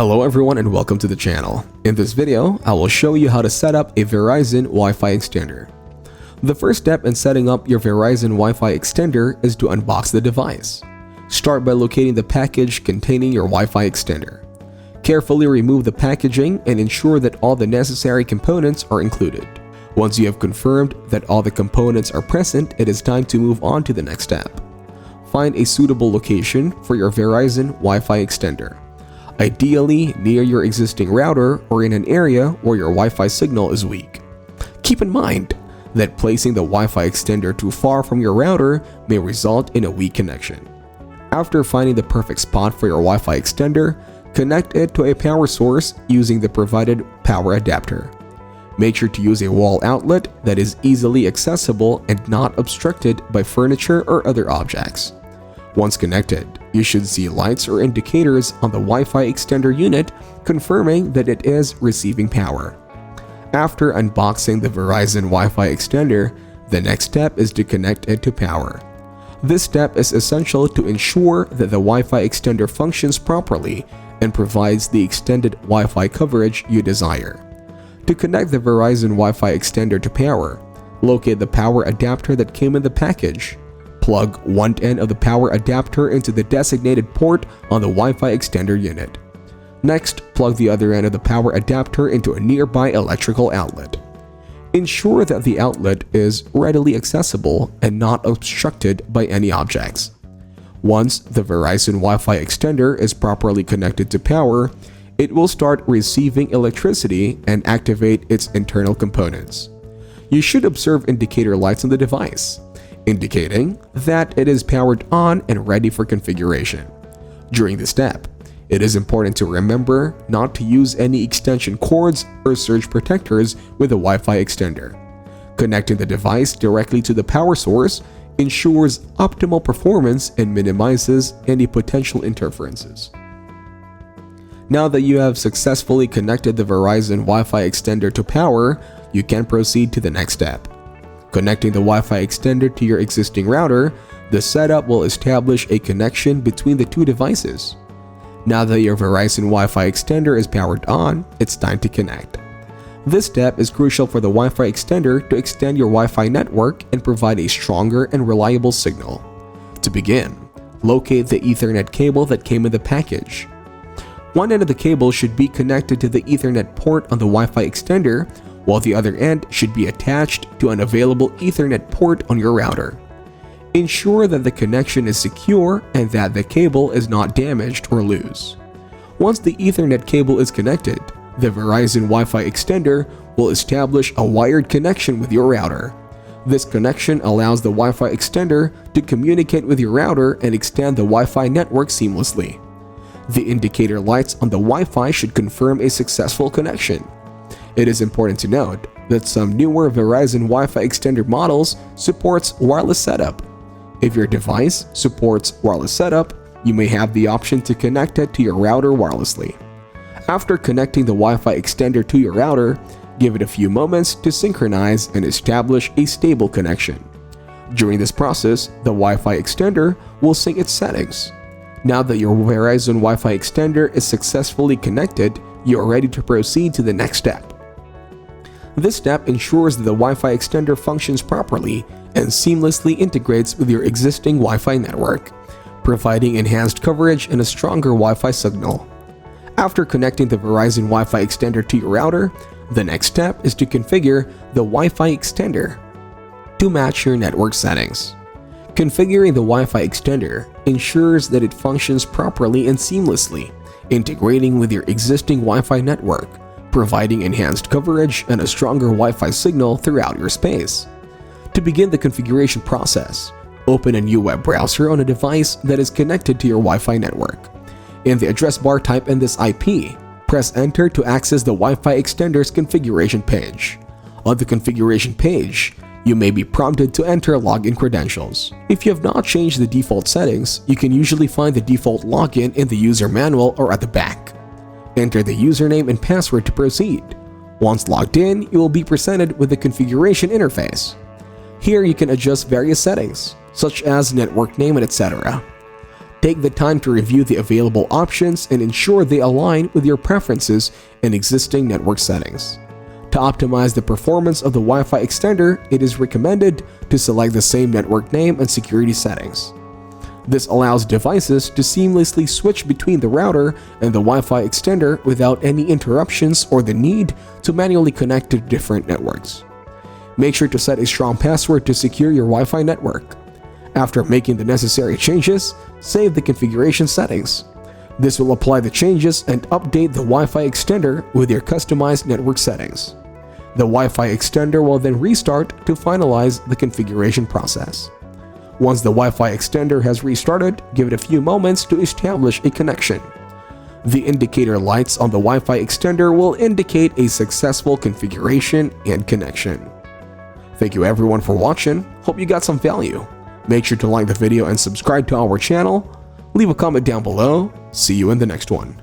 Hello everyone and welcome to the channel. In this video, I will show you how to set up a Verizon Wi-Fi extender. The first step in setting up your Verizon Wi-Fi extender is to unbox the device. Start by locating the package containing your Wi-Fi extender. Carefully remove the packaging and ensure that all the necessary components are included. Once you have confirmed that all the components are present, it is time to move on to the next step. Find a suitable location for your Verizon Wi-Fi extender. Ideally near your existing router or in an area where your Wi-Fi signal is weak. Keep in mind that placing the Wi-Fi extender too far from your router may result in a weak connection. After finding the perfect spot for your Wi-Fi extender, connect it to a power source using the provided power adapter. Make sure to use a wall outlet that is easily accessible and not obstructed by furniture or other objects. Once connected, you should see lights or indicators on the Wi-Fi extender unit confirming that it is receiving power. After unboxing the Verizon Wi-Fi extender, the next step is to connect it to power. This step is essential to ensure that the Wi-Fi extender functions properly and provides the extended Wi-Fi coverage you desire. To connect the Verizon Wi-Fi extender to power, locate the power adapter that came in the package. Plug one end of the power adapter into the designated port on the Wi-Fi extender unit. Next, plug the other end of the power adapter into a nearby electrical outlet. Ensure that the outlet is readily accessible and not obstructed by any objects. Once the Verizon Wi-Fi extender is properly connected to power, it will start receiving electricity and activate its internal components. You should observe indicator lights on the device, indicating that it is powered on and ready for configuration. During this step, it is important to remember not to use any extension cords or surge protectors with the Wi-Fi extender. Connecting the device directly to the power source ensures optimal performance and minimizes any potential interferences. Now that you have successfully connected the Verizon Wi-Fi extender to power, you can proceed to the next step. Connecting the Wi-Fi extender to your existing router, the setup will establish a connection between the two devices. Now that your Verizon Wi-Fi extender is powered on, it's time to connect. This step is crucial for the Wi-Fi extender to extend your Wi-Fi network and provide a stronger and reliable signal. To begin, locate the Ethernet cable that came in the package. One end of the cable should be connected to the Ethernet port on the Wi-Fi extender, while the other end should be attached to an available Ethernet port on your router. Ensure that the connection is secure and that the cable is not damaged or loose. Once the Ethernet cable is connected, the Verizon Wi-Fi extender will establish a wired connection with your router. This connection allows the Wi-Fi extender to communicate with your router and extend the Wi-Fi network seamlessly. The indicator lights on the Wi-Fi should confirm a successful connection. It is important to note that some newer Verizon Wi-Fi extender models supports wireless setup. If your device supports wireless setup, you may have the option to connect it to your router wirelessly. After connecting the Wi-Fi extender to your router, give it a few moments to synchronize and establish a stable connection. During this process, the Wi-Fi extender will sync its settings. Now that your Verizon Wi-Fi extender is successfully connected, you are ready to proceed to the next step. This step ensures that the Wi-Fi extender functions properly and seamlessly integrates with your existing Wi-Fi network, providing enhanced coverage and a stronger Wi-Fi signal. After connecting the Verizon Wi-Fi extender to your router, the next step is to configure the Wi-Fi extender to match your network settings. Configuring the Wi-Fi extender ensures that it functions properly and seamlessly, integrating with your existing Wi-Fi network, providing enhanced coverage and a stronger Wi-Fi signal throughout your space. To begin the configuration process, open a new web browser on a device that is connected to your Wi-Fi network. In the address bar, type in this IP. Press enter to access the Wi-Fi extender's configuration page. On the configuration page, you may be prompted to enter login credentials. If you have not changed the default settings, you can usually find the default login in the user manual or at the back. Enter the username and password to proceed. Once logged in, you will be presented with the configuration interface. Here you can adjust various settings, such as network name and etc. Take the time to review the available options and ensure they align with your preferences and existing network settings. To optimize the performance of the Wi-Fi extender, it is recommended to select the same network name and security settings. This allows devices to seamlessly switch between the router and the Wi-Fi extender without any interruptions or the need to manually connect to different networks. Make sure to set a strong password to secure your Wi-Fi network. After making the necessary changes, save the configuration settings. This will apply the changes and update the Wi-Fi extender with your customized network settings. The Wi-Fi extender will then restart to finalize the configuration process. Once the Wi-Fi extender has restarted, give it a few moments to establish a connection. The indicator lights on the Wi-Fi extender will indicate a successful configuration and connection. Thank you everyone for watching. Hope you got some value. Make sure to like the video and subscribe to our channel. Leave a comment down below. See you in the next one.